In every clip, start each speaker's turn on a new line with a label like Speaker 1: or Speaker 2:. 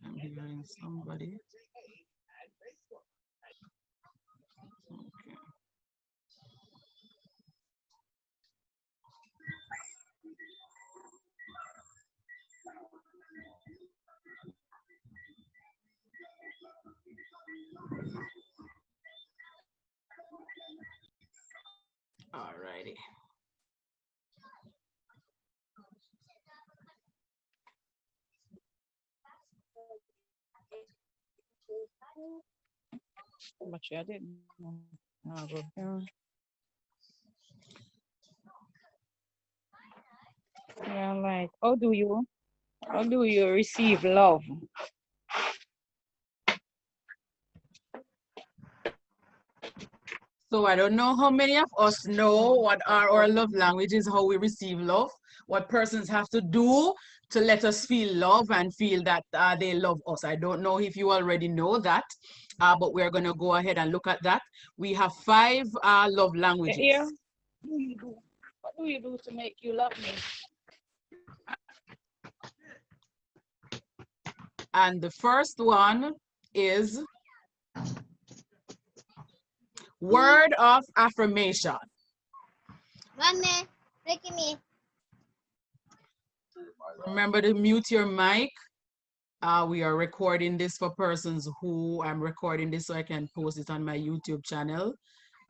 Speaker 1: I'm hearing somebody. Okay. Alrighty.
Speaker 2: But I didn't know. No, but, yeah, like how do you receive love?
Speaker 1: So I don't know how many of us know what are our love languages, how we receive love, what persons have to do to let us feel love and feel that they love us. I don't know if you already know that, but we're going to go ahead and look at that. We have five love
Speaker 2: Yeah.
Speaker 1: languages.
Speaker 2: What do you do to make you love me?
Speaker 1: And the first one is word of affirmation. Remember to mute your mic. We are recording this for persons who I'm recording this so I can post it on my YouTube channel.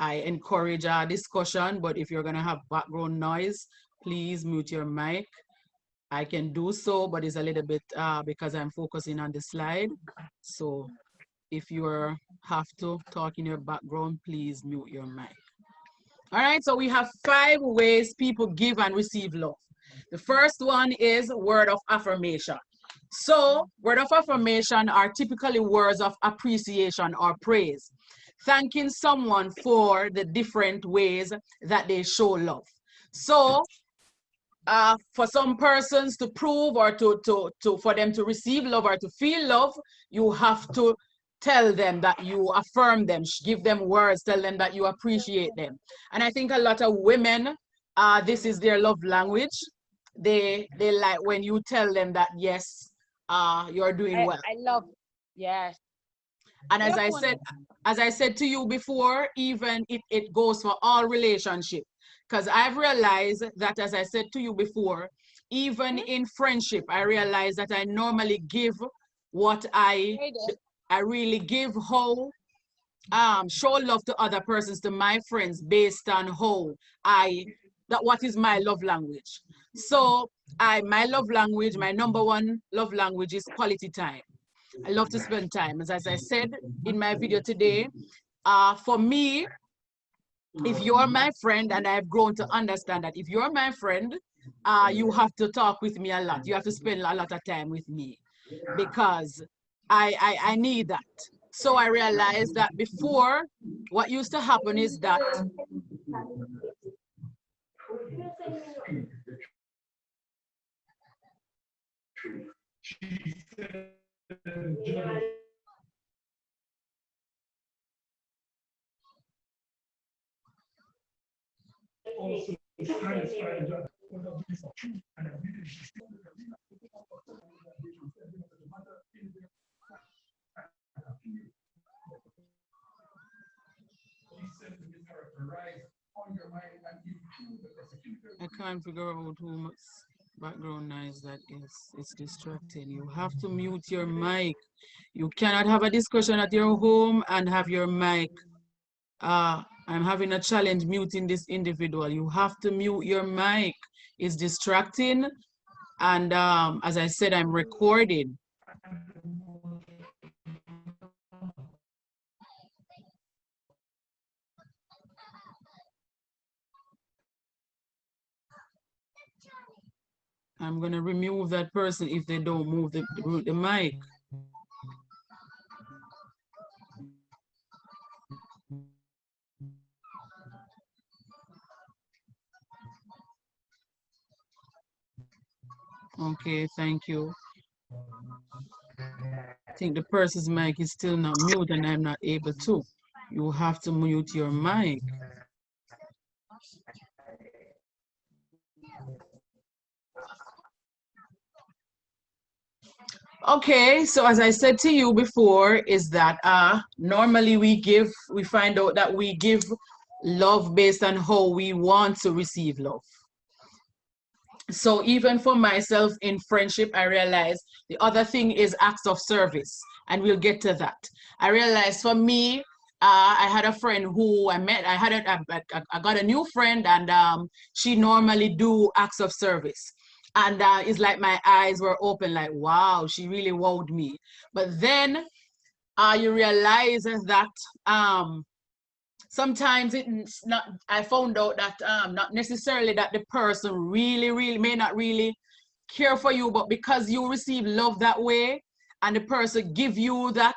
Speaker 1: I encourage a discussion, but if you're going to have background noise, please mute your mic. I can do so, but it's a little bit because I'm focusing on the slide. So if you have to talk in your background, please mute your mic. All right, so we have five ways people give and receive love. The first one is word of affirmation. So word of affirmation are typically words of appreciation or praise, thanking someone for the different ways that they show love. So for some persons to prove or for them to receive love or to feel love, you have to tell them that you affirm them, give them words, tell them that you appreciate them. And I think a lot of women, this is their love language. They like when you tell them that yes, you're doing well.
Speaker 2: I love, yes.
Speaker 1: And
Speaker 2: Yeah, one.
Speaker 1: as I said to you before, even it goes for all relationships. Because I've realized that, as I said to you before, even in friendship, I realize that I normally give what I really give how show love to other persons, to my friends, based on how what is my love language. So my love language, my number one love language is quality time. I love to spend time. As I said in my video today, for me, if you're my friend, and I've grown to understand that if you're my friend, you have to talk with me a lot. You have to spend a lot of time with me because I need that. So I realized that before, what used to happen is that I can't figure out who much background noise that is. It's distracting. You have to mute your mic. You cannot have a discussion at your home and have your mic. I'm having a challenge muting this individual. You have to mute your mic. It's distracting. And as I said, I'm recording. I'm going to remove that person if they don't move the mic. Okay, thank you. I think the person's mic is still not mute and I'm not able to. You have to mute your mic. Okay, so as I said to you before, is that normally we find out that we give love based on how we want to receive love. So even for myself in friendship, I realize the other thing is acts of service, and we'll get to that. I realized for me, I had a friend who I met. I got a new friend, and she normally do acts of service, and it's like my eyes were open, like wow, she really wowed me. But then you realize that sometimes it's not, I found out that not necessarily that the person really may not really care for you, but because you receive love that way and the person give you that,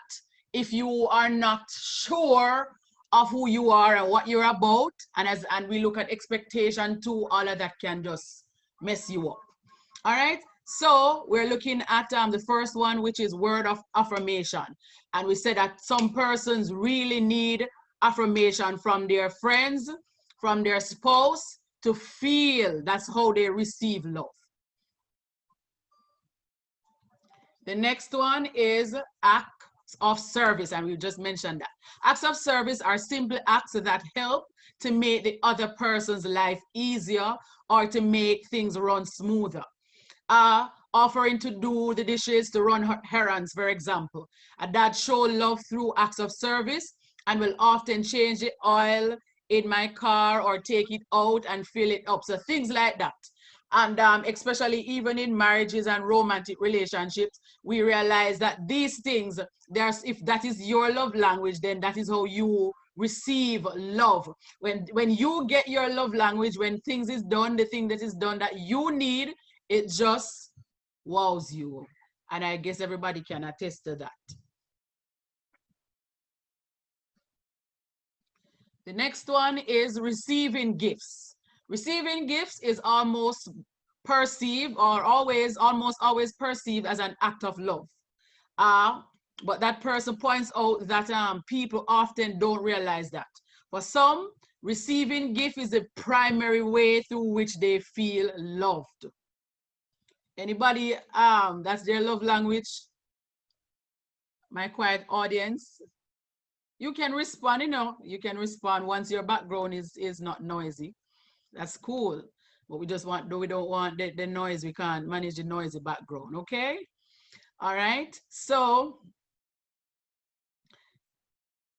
Speaker 1: if you are not sure of who you are and what you're about, and we look at expectation too, all of that can just mess you up. All right, so we're looking at the first one, which is word of affirmation. And we said that some persons really need affirmation from their friends, from their spouse, to feel that's how they receive love. The next one is acts of service, and we just mentioned that. Acts of service are simple acts that help to make the other person's life easier or to make things run smoother. Offering to do the dishes, to run errands, for example. A dad show love through acts of service and will often change the oil in my car or take it out and fill it up. So things like that. And especially even in marriages and romantic relationships, we realize that these things, if that is your love language, then that is how you receive love. When you get your love language, when things is done, the thing that is done that you need, it just wows you. And I guess everybody can attest to that. The next one is receiving gifts. Receiving gifts is almost perceived or almost always perceived as an act of love. But that person points out that people often don't realize that. For some, receiving gift is the primary way through which they feel loved. Anybody that's their love language? My quiet audience. You can respond, you can respond once your background is not noisy. That's cool. But we don't want the noise. We can't manage the noisy background, okay? All right. So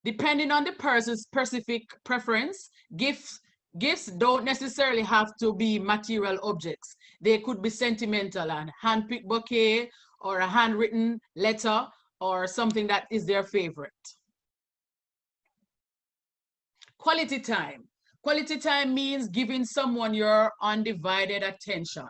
Speaker 1: depending on the person's specific preference, gifts don't necessarily have to be material objects. They could be sentimental, and hand-picked bouquet or a handwritten letter or something that is their favorite. Quality time. Quality time means giving someone your undivided attention.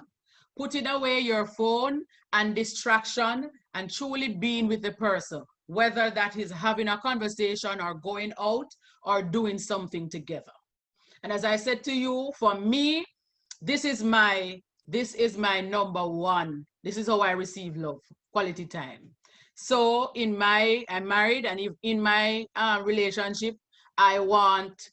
Speaker 1: Putting away your phone and distraction and truly being with the person, whether that is having a conversation or going out or doing something together. And as I said to you, for me, this is my number one. This is how I receive love, quality time. So I'm married, and in my relationship,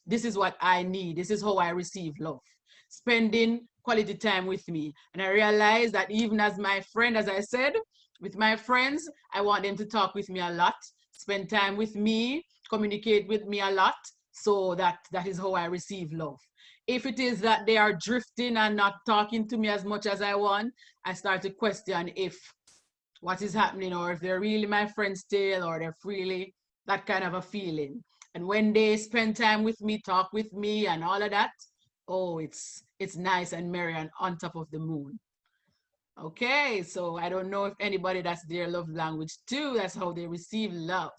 Speaker 1: this is what I need. This is how I receive love. Spending quality time with me. And I realize that even as my friend, as I said, with my friends, I want them to talk with me a lot, spend time with me, communicate with me a lot. So that is how I receive love. If it is that they are drifting and not talking to me as much as I want, I start to question if what is happening, or if they're really my friends still, or they're really that kind of a feeling. And when they spend time with me, talk with me and all of that, oh, it's nice and merry and on top of the moon. Okay, so I don't know if anybody, that's their love language too. That's how they receive love.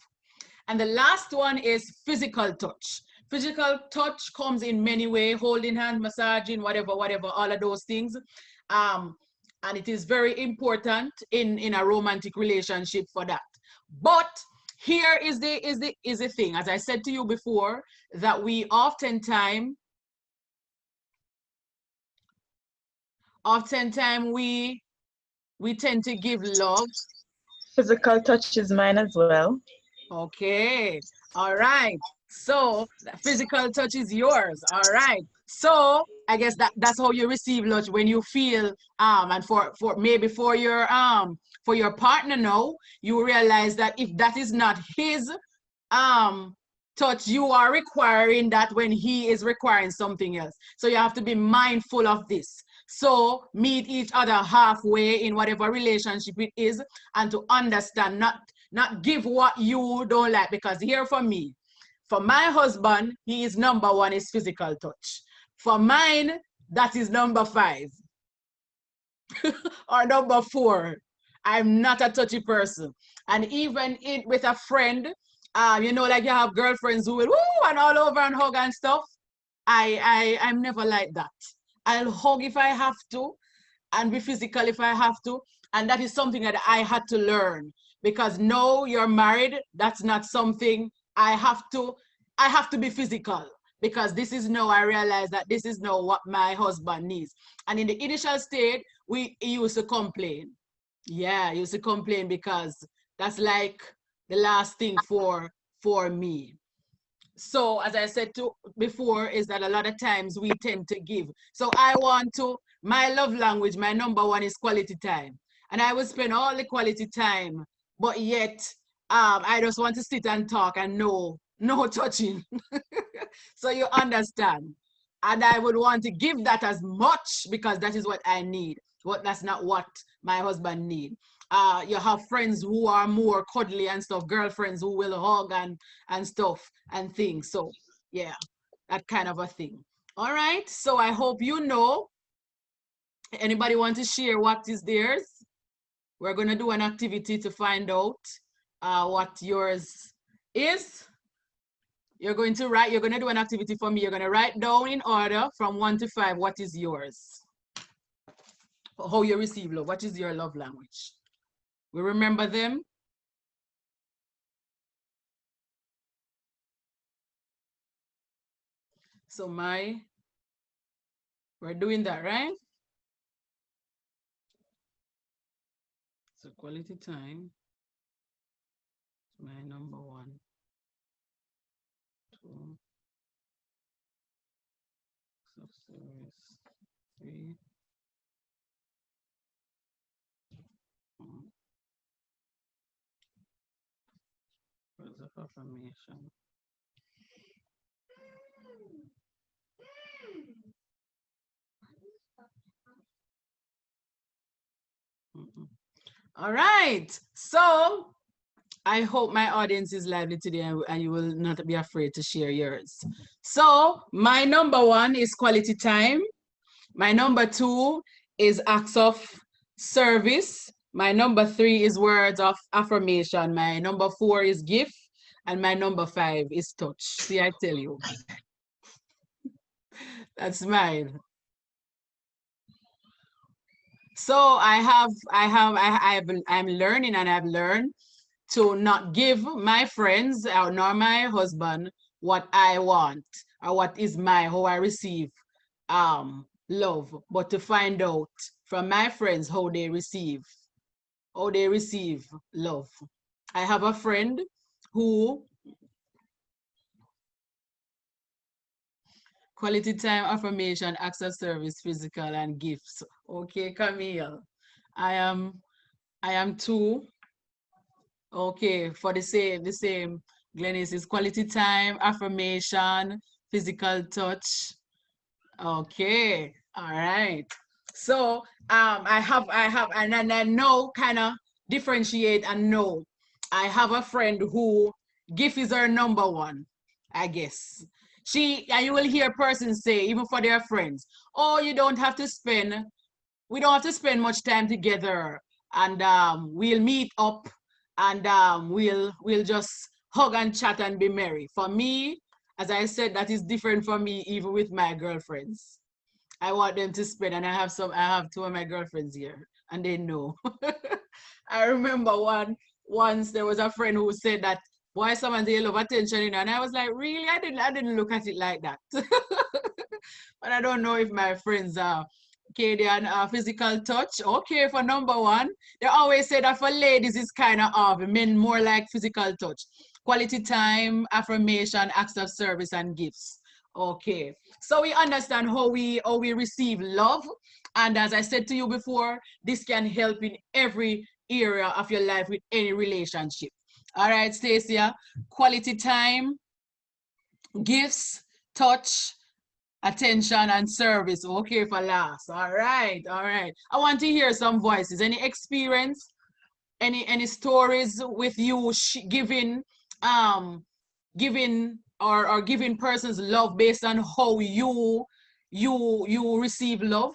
Speaker 1: And the last one is physical touch. Physical touch comes in many ways: holding hand, massaging, whatever, all of those things. And it is very important in a romantic relationship for that. But here is the thing, as I said to you before, that we oftentimes we tend to give love.
Speaker 3: Physical touch is mine as well.
Speaker 1: Okay, all right. So physical touch is yours. All right. So I guess that's how you receive love, when you feel and for maybe for your partner now, you realize that if that is not his touch, you are requiring that when he is requiring something else. So you have to be mindful of this. So meet each other halfway in whatever relationship it is, and to understand, not give what you don't like. Because here for me, for my husband, he is number one is physical touch. For mine, that is number 5 or number 4. I'm not a touchy person. And even with a friend, you know, like you have girlfriends who will woo and all over and hug and stuff. I'm never like that. I'll hug if I have to and be physical if I have to. And that is something that I had to learn, because no, you're married. That's not something I have to be physical, because this is now, I realize that this is now what my husband needs. And in the initial state, he used to complain. Yeah, he used to complain because that's like the last thing for me. So as I said before, is that a lot of times we tend to give. So my love language, my number 1 is quality time. And I will spend all the quality time, but yet I just want to sit and talk and no touching. So you understand. And I would want to give that as much, because that is what I need. That's not what my husband need. You have friends who are more cuddly and stuff, girlfriends who will hug and stuff and things. So yeah, that kind of a thing. All right, so I hope you know. Anybody want to share what is theirs? We're going to do an activity to find out what yours is. You're going to do an activity for me. You're going to write down in order from 1 to 5 what is yours. How you receive love. What is your love language? We remember them. So we're doing that, right? So quality time, my number 1, 2, self-service, 3, 4, words of affirmation. All right, so I hope my audience is lively today and you will not be afraid to share yours. So my number 1 is quality time. My number 2 is acts of service. My number 3 is words of affirmation. My number 4 is gift. And my number 5 is touch. See, I tell you. That's mine. So I'm learning, and I've learned to not give my friends or nor my husband what I want or what is how I receive love, but to find out from my friends how they receive love. I have a friend who quality time, affirmation, acts of service, physical, and gifts. Okay, Camille. I am 2. Okay, for the same. Glennis is quality time, affirmation, physical touch. Okay, all right. So I have, and I know kind of differentiate and know. I have a friend who gift is her number 1, I guess. And you will hear persons say, even for their friends, oh, we don't have to spend much time together, and we'll meet up and we'll just hug and chat and be merry. For me, as I said, that is different for me, even with my girlfriends. I want them to spend, and I have 2 of my girlfriends here, and they know. I remember once there was a friend who said that, why someone they love attention, you know, and I was like, really? I didn't look at it like that. But I don't know if my friends are okay, and physical touch. Okay, for number 1. They always say that for ladies it's kind of off, men more like physical touch. Quality time, affirmation, acts of service, and gifts. Okay, so we understand how we receive love, and as I said to you before, this can help in every area of your life with any relationship. All right, Stacia, quality time, gifts, touch, attention, and service. Okay, for last. All right, all right. I want to hear some voices. Any experience? Any stories with you giving giving or giving persons love based on how you receive love?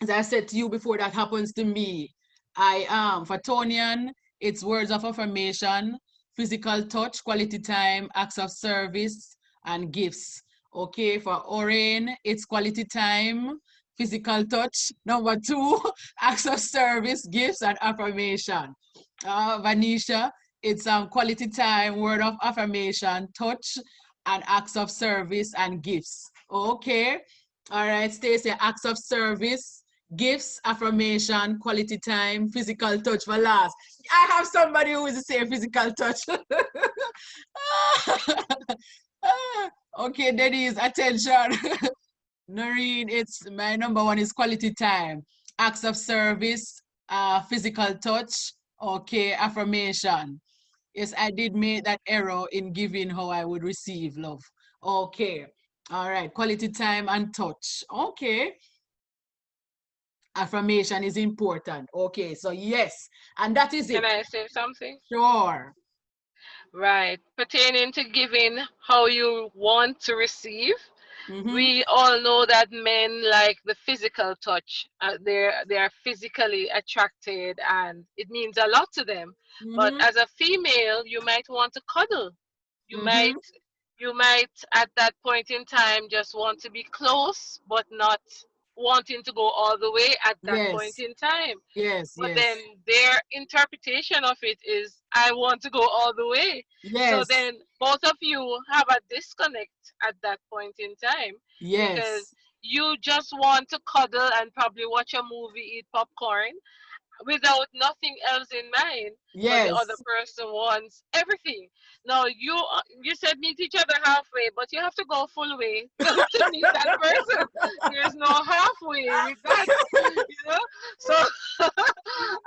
Speaker 1: As I said to you before, that happens to me. I am for Tonian, it's words of affirmation, physical touch, quality time, acts of service, and gifts. Okay, for Oren, it's quality time, physical touch. Number 2, acts of service, gifts, and affirmation. Vanisha, it's quality time, word of affirmation, touch, and acts of service and gifts. Okay. All right, Stacey, acts of service, gifts, affirmation, quality time, physical touch for last. I have somebody who is the same physical touch. Okay, Denise, attention. Noreen, it's my number 1 is quality time, acts of service, physical touch, okay, affirmation. Yes, I did make that error in giving how I would receive love. Okay, all right, quality time and touch. Okay, affirmation is important. Okay, so yes, and that is it.
Speaker 4: Can I say something?
Speaker 1: Sure.
Speaker 4: Right. Pertaining to giving how you want to receive,
Speaker 1: Mm-hmm.
Speaker 4: we all know that men like the physical touch. They are physically attracted, and it means a lot to them. But
Speaker 1: Mm-hmm.
Speaker 4: as a female, you might want to cuddle. You
Speaker 1: Mm-hmm.
Speaker 4: might at that point in time just want to be close, but not wanting to go all the way at that point
Speaker 1: Yes,
Speaker 4: in time.
Speaker 1: yes,
Speaker 4: But then
Speaker 1: yes,
Speaker 4: their interpretation of it is, I want to go all the way. So
Speaker 1: yes,
Speaker 4: then both of you have a disconnect at that point in time, because
Speaker 1: yes,
Speaker 4: you just want to cuddle and probably watch a movie, eat popcorn, without nothing else in mind. But the other
Speaker 1: yes,
Speaker 4: person wants everything. Now you said meet each other halfway, but you have to go full way to meet that person. There's no halfway with that, you know. So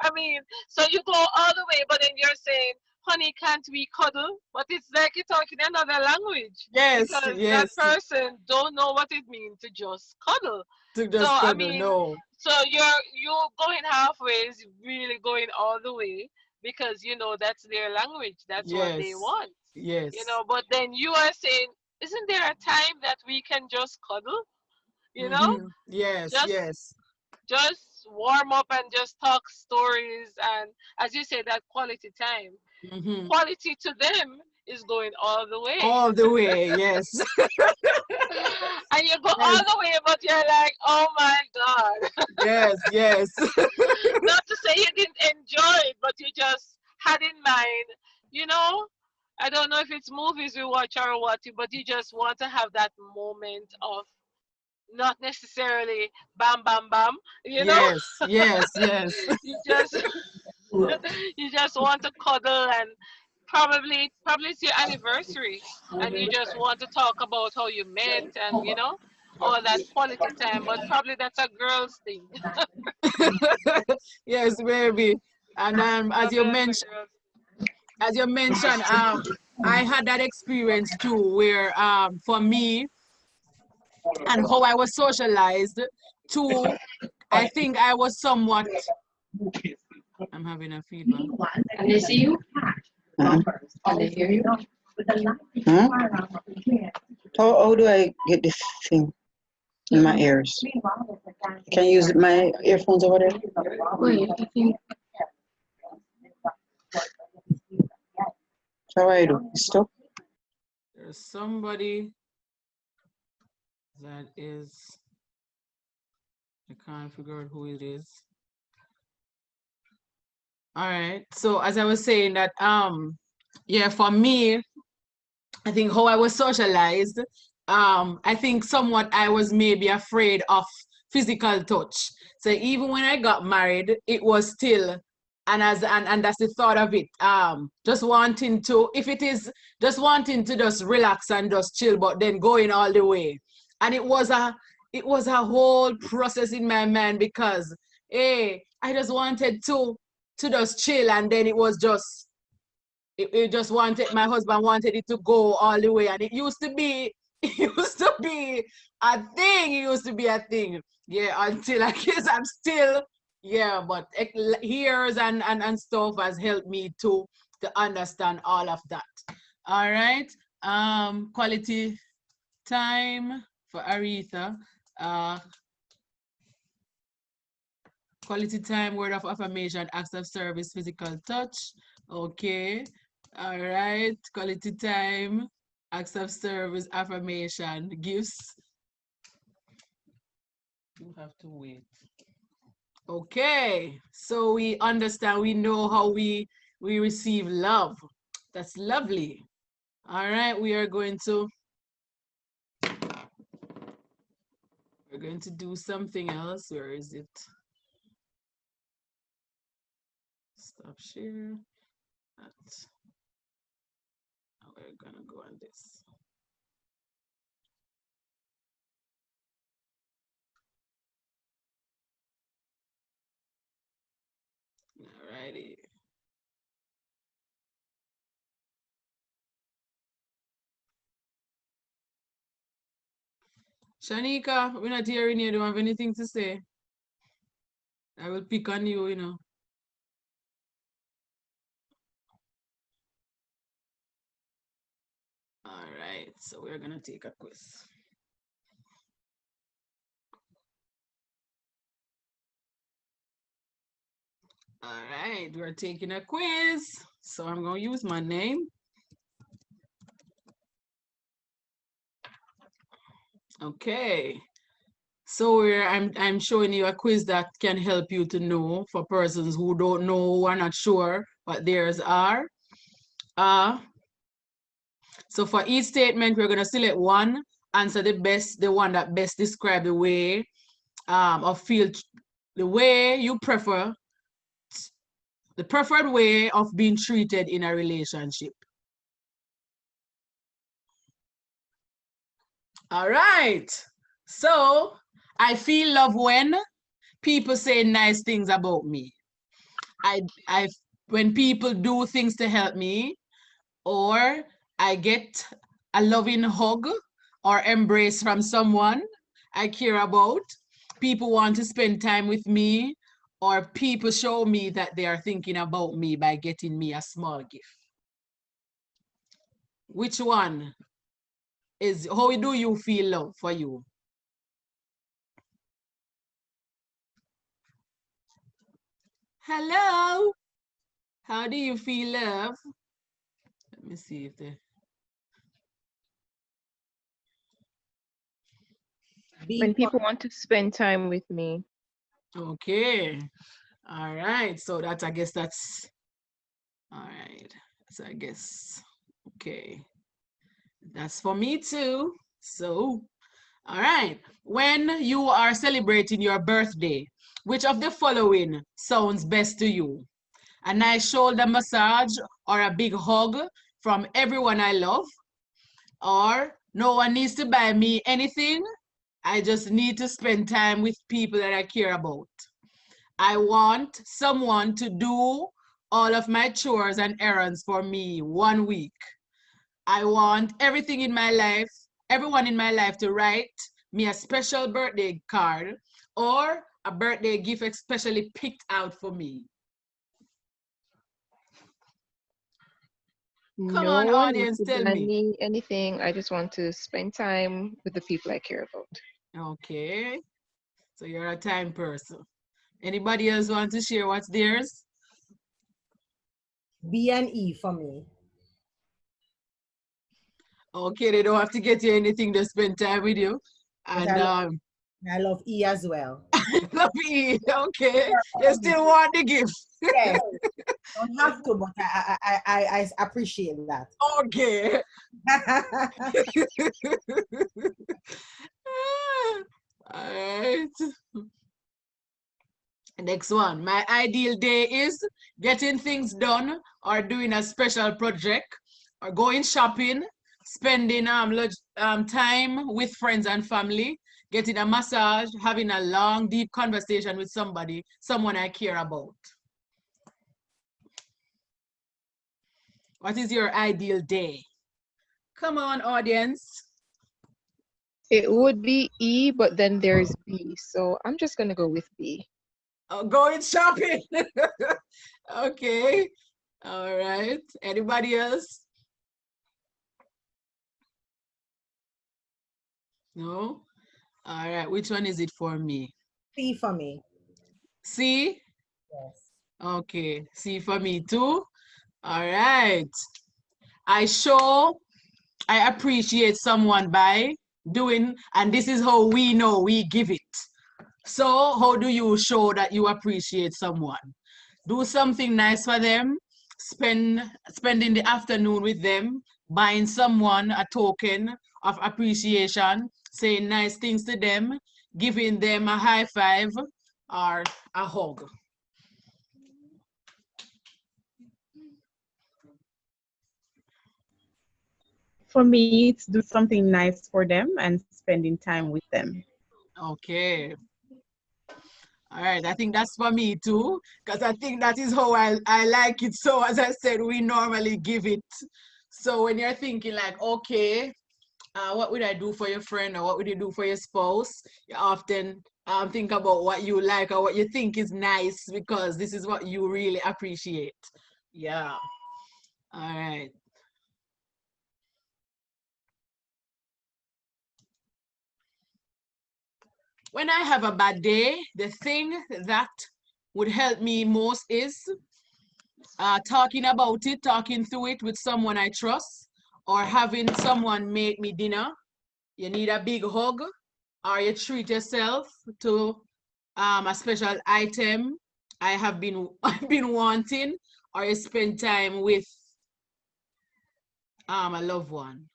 Speaker 4: I mean, so you go all the way, but then you're saying, honey, can't we cuddle? But it's like you're talking another language,
Speaker 1: yes,
Speaker 4: because that
Speaker 1: yes,
Speaker 4: person don't know what it means to just cuddle.
Speaker 1: to
Speaker 4: So
Speaker 1: just
Speaker 4: I
Speaker 1: cuddle,
Speaker 4: mean,
Speaker 1: no.
Speaker 4: so you're going halfway is really going all the way, because you know that's their language. That's what they
Speaker 1: Yes,
Speaker 4: want. You
Speaker 1: yes.
Speaker 4: know, but then you are saying, isn't there a time that we can just cuddle? You know,
Speaker 1: Mm-hmm. Yes,
Speaker 4: just
Speaker 1: yes.
Speaker 4: just warm up and just talk stories, and as you say, that quality time.
Speaker 1: Mm-hmm.
Speaker 4: Quality to them is going all the way.
Speaker 1: All the way, yes.
Speaker 4: And you go
Speaker 1: Yes,
Speaker 4: all the way, but you're like, oh my God.
Speaker 1: yes, yes.
Speaker 4: Not to say you didn't enjoy it, but you just had in mind, you know, I don't know if it's movies we watch or what, but you just want to have that moment of not necessarily bam, bam, bam, you know?
Speaker 1: Yes, yes, yes.
Speaker 4: You just you just want to cuddle, and probably it's your anniversary, and you just want to talk about how you met, and you know, all that quality time, but probably that's a girl's thing.
Speaker 1: Yes, baby. And
Speaker 4: Probably that's a girl's
Speaker 1: as you mentioned, I had that experience too, where for me and how I was socialized too, I think I was somewhat. I'm having a feedback.
Speaker 5: And they see you? And they hear you?
Speaker 6: Huh? How do I get this thing in my ears? Can you use my earphones over there?
Speaker 5: Wait, I think
Speaker 6: How I do? Stop.
Speaker 1: There's somebody that is, I can't figure out who it is. All right. So as I was saying that, yeah, for me, I think how I was socialized, I think somewhat I was maybe afraid of physical touch. So even when I got married, it was still and that's the thought of it. Just wanting to, if it is just wanting to just relax and just chill, but then going all the way. And it was a whole process in my mind because hey, I just wanted to just chill, and then it was just it just wanted, my husband wanted it to go all the way, and it used to be a thing. It used to be a thing. Yeah, until I guess I'm still, yeah, but years and stuff has helped me to understand all of that. All right. Quality time for Aretha. Quality time, word of affirmation, acts of service, physical touch. Okay. All right. Quality time, acts of service, affirmation, gifts. You have to wait. Okay. So we understand, we know how we receive love. That's lovely. All right. We're going to do something else. Where is it? Stop share. We're gonna go on this. All righty. Shanika, we're not hearing you. Don't have anything to say. I will pick on you, you know. All right, so we're gonna take a quiz. All right, we're taking a quiz. So I'm gonna use my name. Okay. So I'm showing you a quiz that can help you to know, for persons who don't know, who are not sure what theirs are. So for each statement, we're gonna select one, answer the one that best describe the way or feel the way you prefer, the preferred way of being treated in a relationship. All right. So I feel love when people say nice things about me. When people do things to help me, or I get a loving hug or embrace from someone I care about. People want to spend time with me, or people show me that they are thinking about me by getting me a small gift. Which one is, how do you feel love for you? Hello, how do you feel love? Let me see if they.
Speaker 7: When people want to spend time with me.
Speaker 1: Okay. All right. So I guess that's, all right. So I guess, okay. That's for me too. So, all right. When you are celebrating your birthday, which of the following sounds best to you? A nice shoulder massage or a big hug from everyone I love? Or no one needs to buy me anything. I just need to spend time with people that I care about. I want someone to do all of my chores and errands for me 1 week. I want everything in my life, everyone in my life to write me a special birthday card or a birthday gift especially picked out for me. Come on,
Speaker 7: No one needs
Speaker 1: audience,
Speaker 7: to
Speaker 1: tell
Speaker 7: buy
Speaker 1: me.
Speaker 7: me anything. I just want to spend time with the people I care about.
Speaker 1: Okay, so you're a time person. Anybody else want to share what's theirs?
Speaker 8: B and E for me.
Speaker 1: Okay, they don't have to get you anything to spend time with you. And
Speaker 8: I love E as well.
Speaker 1: love E, okay. You still want the gift.
Speaker 8: Yes. Don't have to, but I appreciate that.
Speaker 1: Okay. All right. Next one. My ideal day is getting things done or doing a special project or going shopping, spending time with friends and family, getting a massage, having a long, deep conversation with someone I care about. What is your ideal day? Come on, audience.
Speaker 7: It would be E, but then there's B. So I'm just going to go with B.
Speaker 1: Going shopping. Okay. All right. Anybody else? No? All right. Which one is it for me?
Speaker 8: C for me.
Speaker 1: C?
Speaker 8: Yes.
Speaker 1: Okay. C for me too. All right. I appreciate someone by doing, and this is how we know we give it. So how do you show that you appreciate someone? Do something nice for them, spending the afternoon with them, buying someone a token of appreciation, saying nice things to them, giving them a high five or a hug.
Speaker 3: For me, it's do something nice for them and spending time with them.
Speaker 1: Okay. All right, I think that's for me too, because I think that is how I like it. So as I said, we normally give it. So when you're thinking like, okay, what would I do for your friend or what would you do for your spouse? You often think about what you like or what you think is nice because this is what you really appreciate. Yeah. All right. When I have a bad day, the thing that would help me most is talking about it, talking through it with someone I trust, or having someone make me dinner. You need a big hug, or you treat yourself to a special item I've been wanting, or you spend time with a loved one.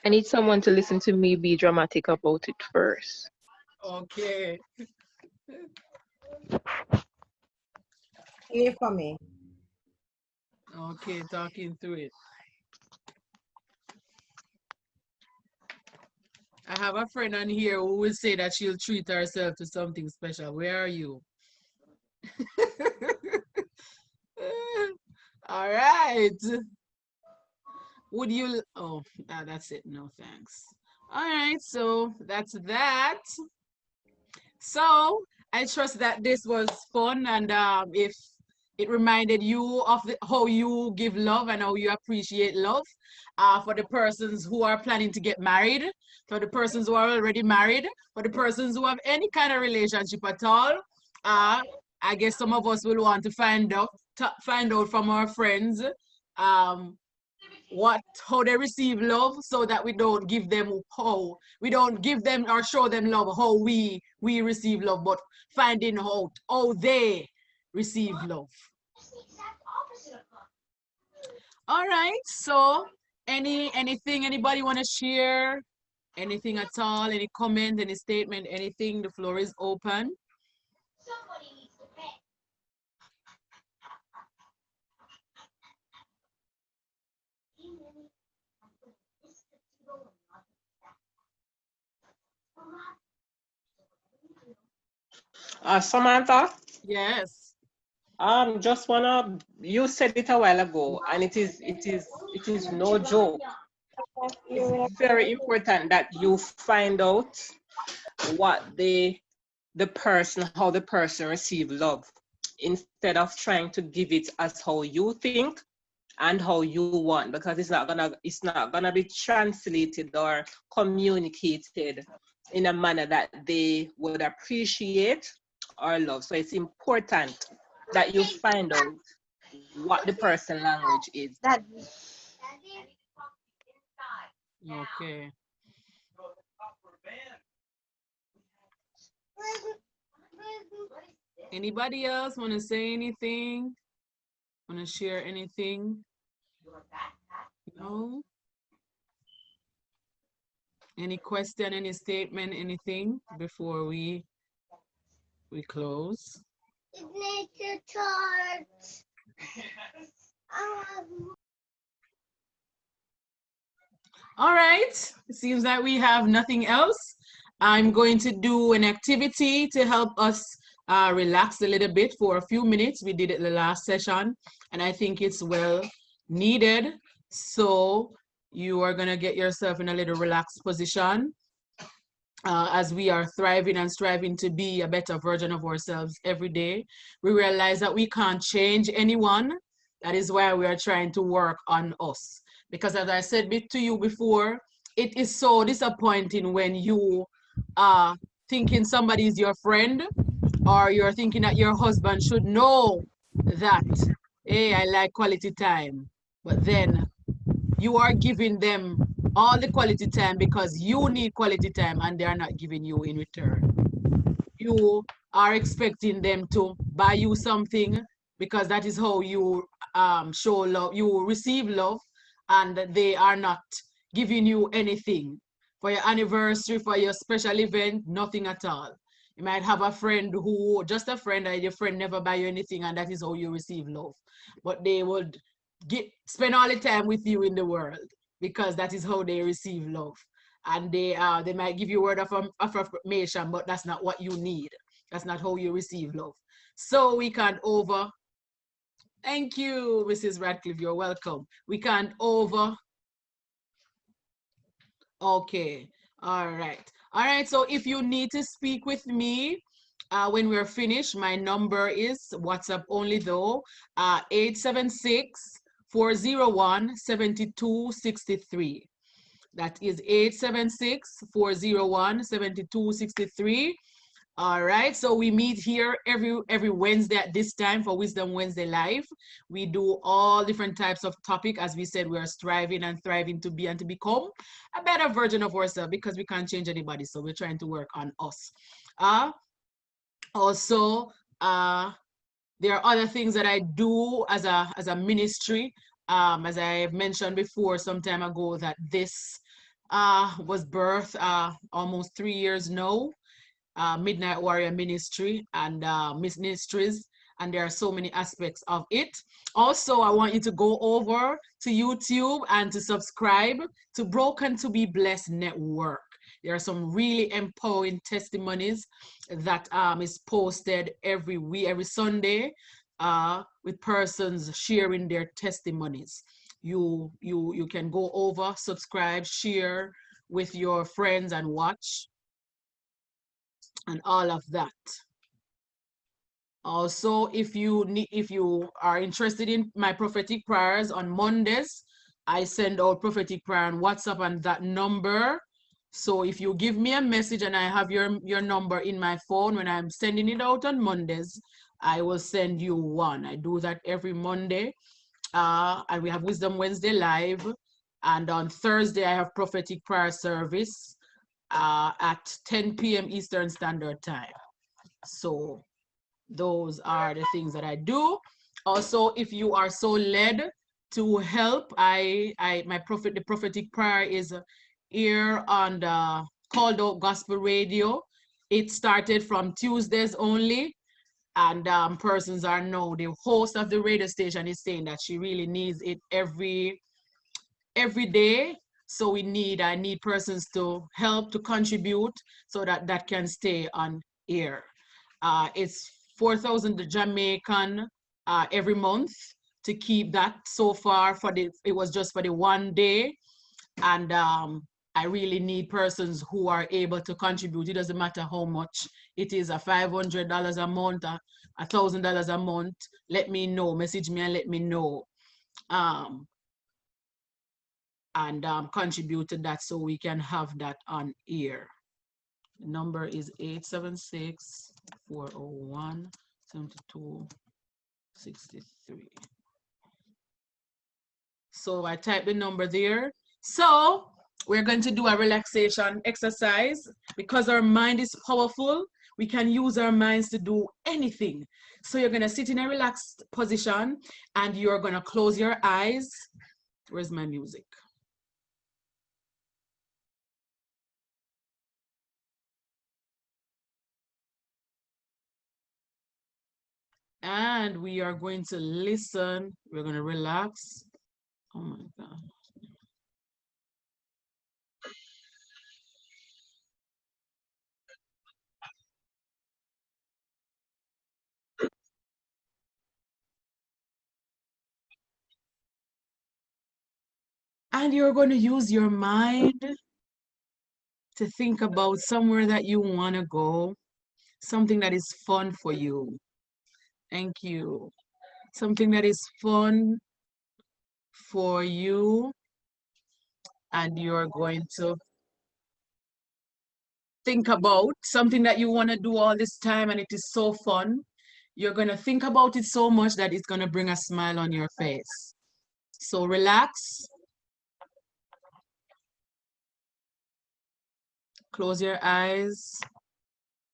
Speaker 7: I need someone to listen to me be dramatic about it first.
Speaker 1: Okay.
Speaker 8: A for me.
Speaker 1: Okay, talking through it. I have a friend on here who will say that she'll treat herself to something special. Where are you? All right. Would you, oh, that's it. No, thanks. All right, so that's that. So I trust that this was fun and if it reminded you of how you give love and how you appreciate love. For the persons who are planning to get married, for the persons who are already married, for the persons who have any kind of relationship at all. I guess some of us will want to find out from our friends how they receive love so that we don't give them or show them love how we receive love, but finding out how they receive love. All right, so anything anybody want to share? Anything at all? Any comment, any statement, anything? The floor is open.
Speaker 9: Samantha,
Speaker 1: Yes.
Speaker 9: just wanna, you said it a while ago, and it is no joke. It's very important that you find out what how the person receive love, instead of trying to give it as how you think and how you want, because it's not gonna be translated or communicated in a manner that they would appreciate or love. So it's important that you find out what the person language is.
Speaker 1: Okay. Anybody else want to say anything? Want to share anything? No? Any question, any statement, anything before we close? All right, it seems that we have nothing else. I'm going to do an activity to help us relax a little bit for a few minutes. We did it the last session, and I think it's well needed. So you are gonna get yourself in a little relaxed position. As we are thriving and striving to be a better version of ourselves every day, we realize that we can't change anyone. That is why we are trying to work on us. Because as I said to you before, it is so disappointing when you are thinking somebody is your friend, or you're thinking that your husband should know that, hey, I like quality time. But then you are giving them all the quality time because you need quality time and they are not giving you in return. You are expecting them to buy you something because that is how you show love, you receive love, and they are not giving you anything. For your anniversary, for your special event, nothing at all. You might have a friend who, just a friend, and your friend never buy you anything, and that is how you receive love. But they would spend all the time with you in the world because that is how they receive love. And they might give you word of affirmation, but that's not what you need. That's not how you receive love. So we can't thank you, Mrs. Radcliffe, you're welcome. We can't okay, all right. So if you need to speak with me when we're finished, my number is WhatsApp only though, 876-401-7263. That is 876-401-7263. All right, so we meet here every Wednesday at this time for Wisdom Wednesday Live. We do all different types of topic. As we said, we are striving and thriving to be and to become a better version of ourselves because we can't change anybody. So we're trying to work on us. Also, there are other things that I do as a ministry. As I mentioned before some time ago, that this was birthed almost 3 years now. Midnight Warrior Ministry and Ministries, and there are so many aspects of it. Also, I want you to go over to YouTube and to subscribe to Broken to Be Blessed Network. There are some really empowering testimonies that is posted every week, every Sunday, with persons sharing their testimonies. You can go over, subscribe, share with your friends and watch, and all of that. Also, if you are interested in my prophetic prayers on Mondays, I send out prophetic prayer on WhatsApp and that number. So if you give me a message and I have your number in my phone, when I'm sending it out on Mondays, I will send you one. I do that every Monday. And we have Wisdom Wednesday Live. And on Thursday, I have prophetic prayer service at 10 p.m. Eastern Standard Time. So those are the things that I do. Also, if you are so led to help, the prophetic prayer is here on the Called Out Gospel Radio. It started from Tuesdays only, and persons are now, the host of the radio station is saying that she really needs it every day. So I need persons to help, to contribute so that can stay on air. It's 4,000 Jamaican every month to keep that. So far it was just for the one day. And I really need persons who are able to contribute. It doesn't matter how much it is, $500 a month, $1,000 a month. Let me know, message me and let me know. And contribute to that so we can have that on air. The number is 876-401-7263. So I type the number there. So we're going to do a relaxation exercise. Because our mind is powerful, we can use our minds to do anything. So you're going to sit in a relaxed position and you're going to close your eyes. Where's my music? And we are going to listen. We're going to relax. Oh my God. And you're going to use your mind to think about somewhere that you want to go, something that is fun for you. Thank you. Something that is fun for you, and you're going to think about something that you want to do all this time and it is so fun. You're going to think about it so much that it's going to bring a smile on your face. So relax. Close your eyes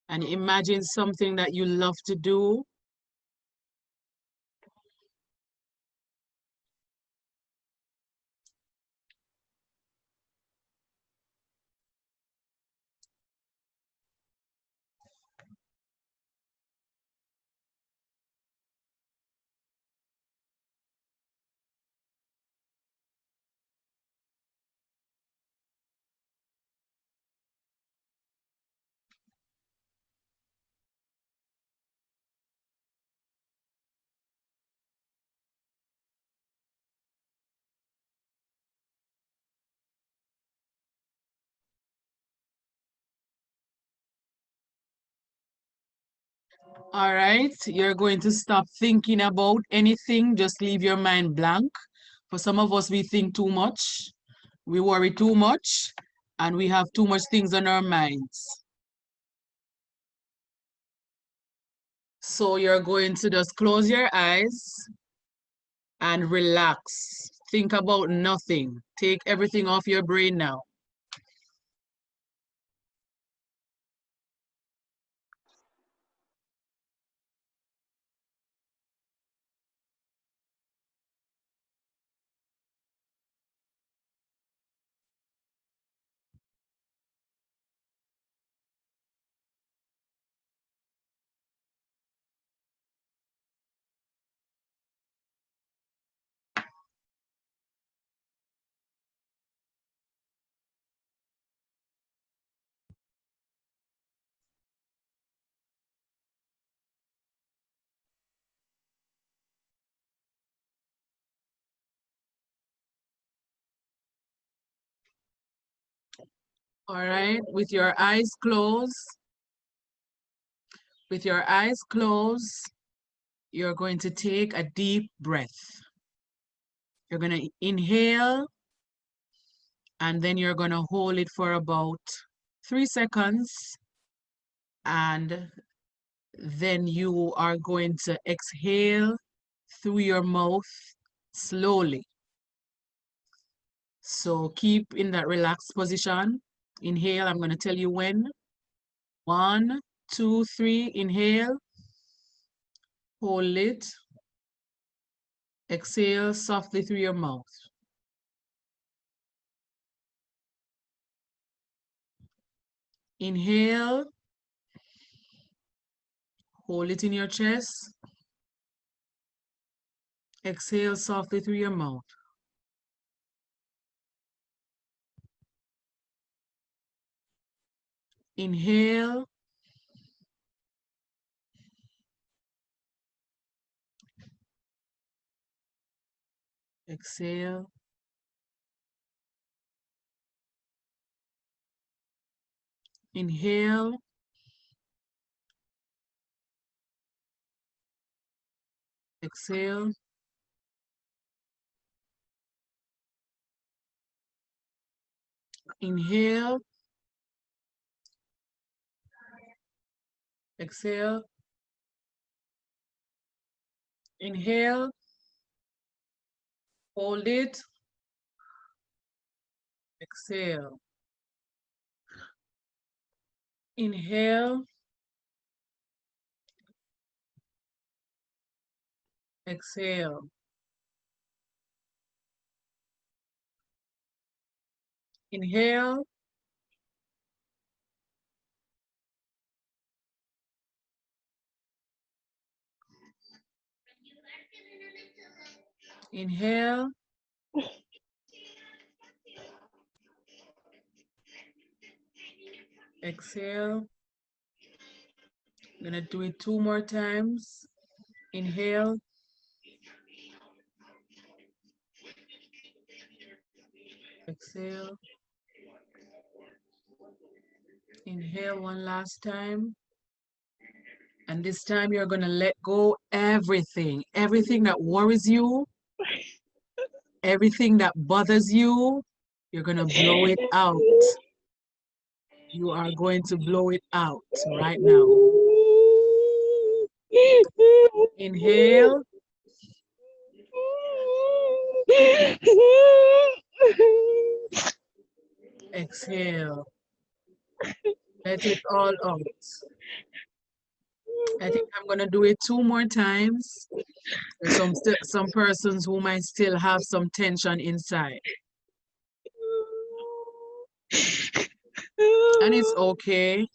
Speaker 1: and imagine something that you love to do. All right, you're going to stop thinking about anything, just leave your mind blank. For some of us, we think too much, we worry too much, and we have too much things on our minds. So you're going to just close your eyes and relax. Think about nothing. Take everything off your brain now. All right, with your eyes closed, you're going to take a deep breath. You're going to inhale, and then you're going to hold it for about 3 seconds. And then you are going to exhale through your mouth slowly. So keep in that relaxed position. Inhale, I'm going to tell you when. 1, 2, 3, inhale. Hold it. Exhale softly through your mouth. Inhale. Hold it in your chest. Exhale softly through your mouth. Inhale. Exhale. Inhale. Exhale. Inhale. Exhale. Inhale. Hold it. Exhale. Inhale. Exhale. Inhale. Inhale. Exhale. I'm gonna do it 2 more times. Inhale. Exhale. Inhale 1 last time. And this time you're gonna let go everything that worries you, everything that bothers you, you're gonna blow it out. You are going to blow it out right now. Inhale. Exhale. Let it all out. I think I'm gonna do it 2 more times. There's some persons who might still have some tension inside. And it's okay.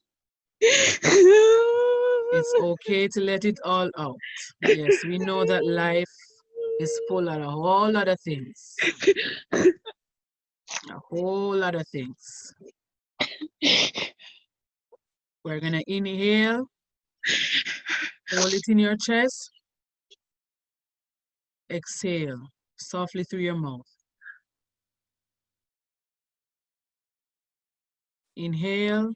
Speaker 1: It's okay to let it all out. Yes, we know that life is full of a whole lot of things. A whole lot of things. We're gonna inhale. Hold it in your chest. Exhale softly through your mouth. Inhale.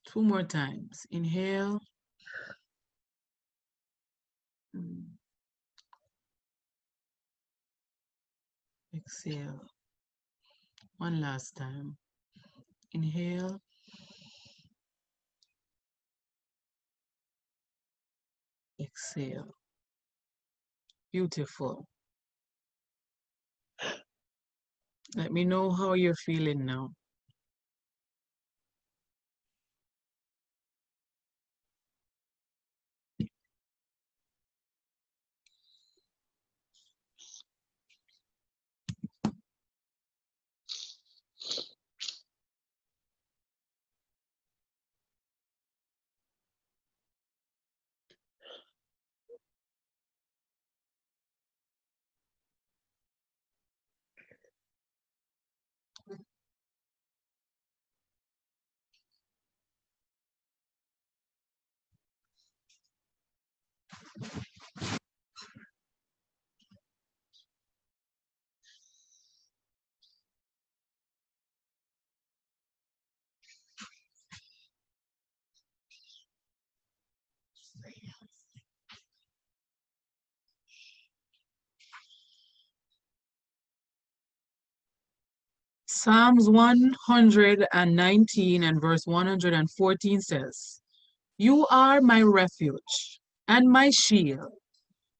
Speaker 1: Two more times. Inhale. Exhale. One last time. Inhale. Exhale. Beautiful. Let me know how you're feeling now. Psalms 119 and verse 114 says, "You are my refuge and my shield,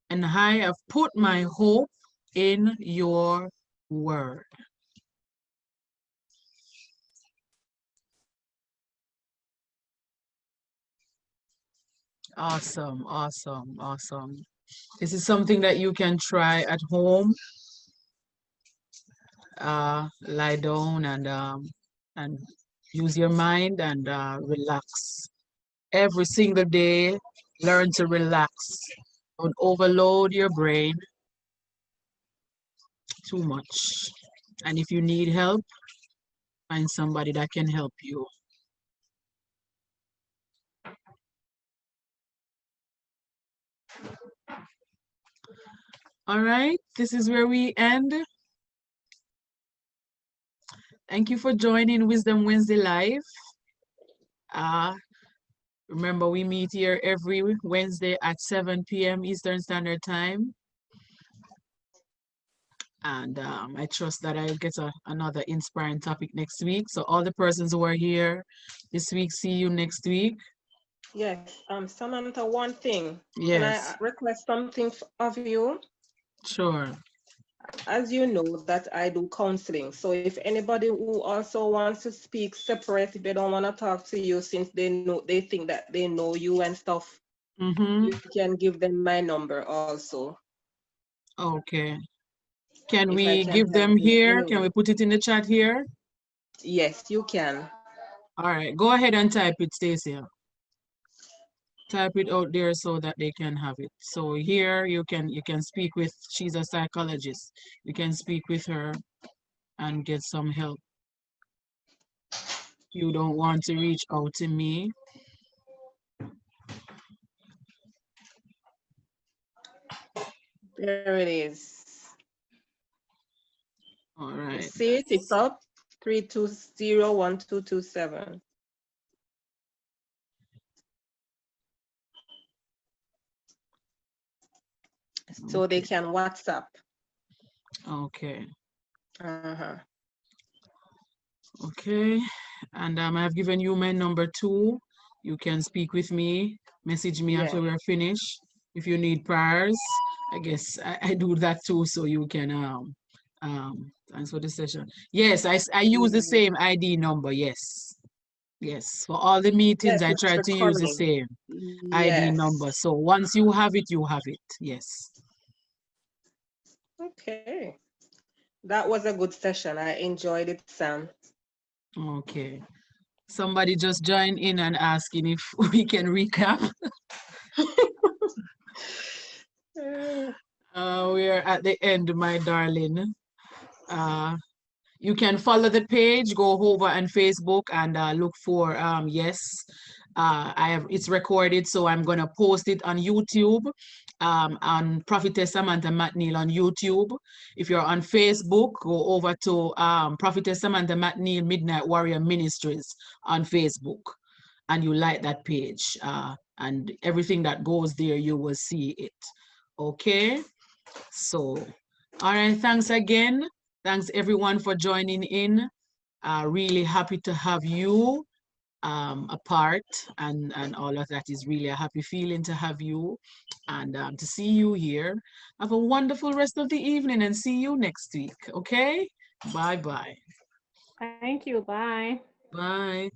Speaker 1: and I have put my hope in your word." Awesome, awesome, awesome. This is something that you can try at home. Lie down and use your mind and relax. Every single day, learn to relax. Don't overload your brain too much. And if you need help, find somebody that can help you. All right, this is where we end. Thank you for joining Wisdom Wednesday Live. Remember, we meet here every Wednesday at 7 p.m. Eastern Standard Time. And I trust that I'll get another inspiring topic next week. So all the persons who are here this week, see you next week.
Speaker 9: Yes, Samantha, one thing.
Speaker 1: Yes.
Speaker 9: Can I request something of you?
Speaker 1: Sure.
Speaker 9: As you know that I do counseling. So if anybody who also wants to speak separate, if they don't want to talk to you since they think that they know you and stuff, you can give them my number also.
Speaker 1: Okay. Can we give them here? Can we put it in the chat here?
Speaker 9: Yes, you can.
Speaker 1: All right, go ahead and type it, Stacia. Type it out there so that they can have it. So here you can speak with, she's a psychologist. You can speak with her and get some help. You don't want to reach out to me.
Speaker 9: There it is.
Speaker 1: All right.
Speaker 9: See it? It's up. 320-1227. So they can WhatsApp.
Speaker 1: Okay.
Speaker 9: Uh-huh.
Speaker 1: Okay. And I've given you my number 2. You can speak with me, message me after we're finished. If you need prayers, I guess I do that too, so you can thanks for the session. Yes, I use the same ID number. Yes. Yes. For all the meetings, I
Speaker 9: it's
Speaker 1: try to use the
Speaker 9: recording.
Speaker 1: same ID number. So once you have it, you have it. Yes.
Speaker 9: Okay. That was a good session. I enjoyed it, Sam.
Speaker 1: Okay. Somebody just joined in and asking if we can recap. We are at the end, my darling. You can follow the page, go over on Facebook and look for it's recorded, so I'm gonna post it on YouTube, on Prophetess Samantha McNeil on YouTube. If you're on Facebook, go over to Prophetess Samantha McNeil Midnight Warrior Ministries on Facebook, and you like that page, and everything that goes there, you will see it. Okay, so all right, thanks again. Thanks everyone for joining in. Really happy to have you a part, and all of that is really a happy feeling to have you and to see you here. Have a wonderful rest of the evening and see you next week. Okay, bye-bye.
Speaker 10: Thank you. Bye.
Speaker 1: Bye.